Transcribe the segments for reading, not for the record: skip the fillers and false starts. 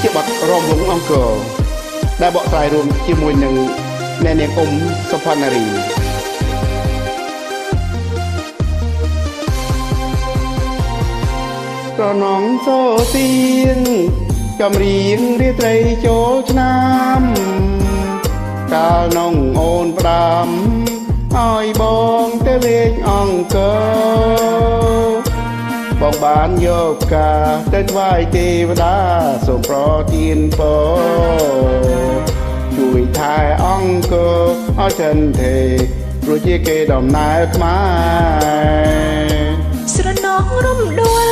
ជាបទរំវងអង្គរដែលបកស្រាយរួមជាមួយនឹងអ្នកនាងសុផានារីប្រណងសូទៀងចម្រៀងរាត្រីចូលឆ្នាំកាលនងអូនផ្ដាំឲ្យបងទៅលេងអង្គរបងបានយកការទៅថ្វាយទេវតាសូមប្រទានពរជួយថែអង្គរឲ្យចិនទេព្រោះជាគេដំណើរខ្មែរស្រណងរំដួល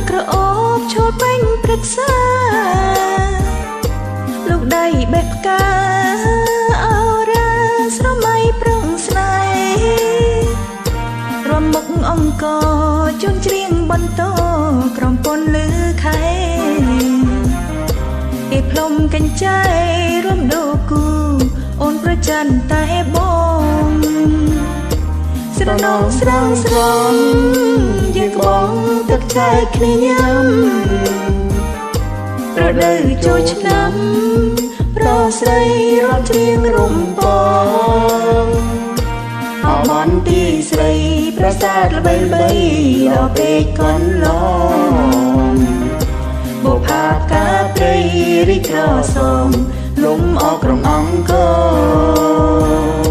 ក្រអូបឈរពេញព្រឹក្សាលោកដៃបេះផ្កាអរាស្រមៃប្រឹងស្នេហ៍រំមុខអង្គរជូនច្រៀងបន្តក្រំពន់លឺខែគេផ្លុំកញ្ចៃរួមដូគូអូនប្រច័នតែបងស្រណងស្រងស្រងយើងក្បងទឹកចែកគ្នាញ៉ាំរដូវចូលឆ្នាំប្រស្រីរត់ច្រៀងរំពងអមន្ទីស្រីប្រាសាទល្បីល្បីលពេកកនឡងបុផាកាព្រៃរីករាសំលំអក្រងអង្គរ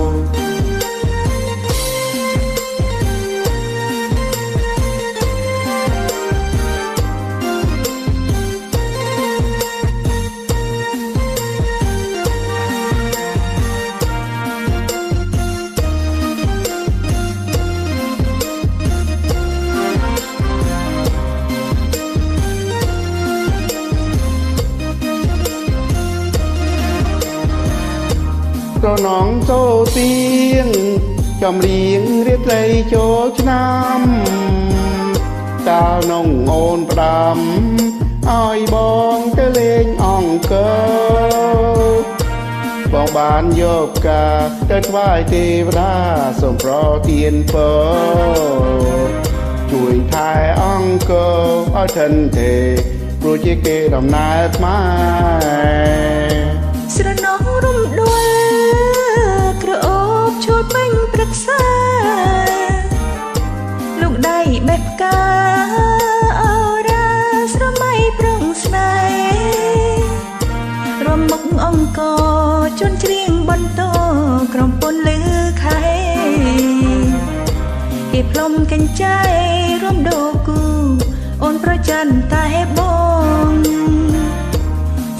ប្រណងសូទៀងចម្រៀងរាត្រីចូលឆ្នាំកាលនងអូនផ្ដាំឲ្យបងទៅលេងអង្គរបងបានយកការទៅថ្វាយទេវតាសូមប្រទានពរជួយថែអង្គរឲ្យចិនទេព្រោះជាគេដំណើរខ្មែរស្រណងរំដួលក្រអូបឈរពេញព្រឹក្សាលោកដៃបេះផ្កាអរាស្រមៃប្រឹងស្នេហ៍រំមុខអង្គរជូនច្រៀងបន្តក្រំពន់លឺខែគេផ្លុំកញ្ចៃរួមដូគូអូនប្រច័នតែបង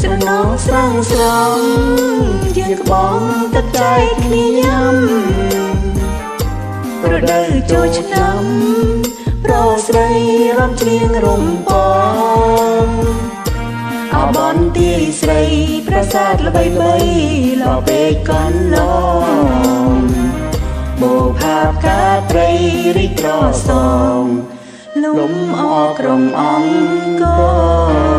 ស្រណងស្រងស្រងយើងក្បងទឹកចែកគ្នាញ៉ាំរដូវចូលឆ្នាំប្រស្រីរំច្រៀងរំពងអបនទីស្រីប្រាសាទល្បីល្បីលពេកកនឡងបុផាកាព្រៃរីករាសំលំអក្រងអង្គរ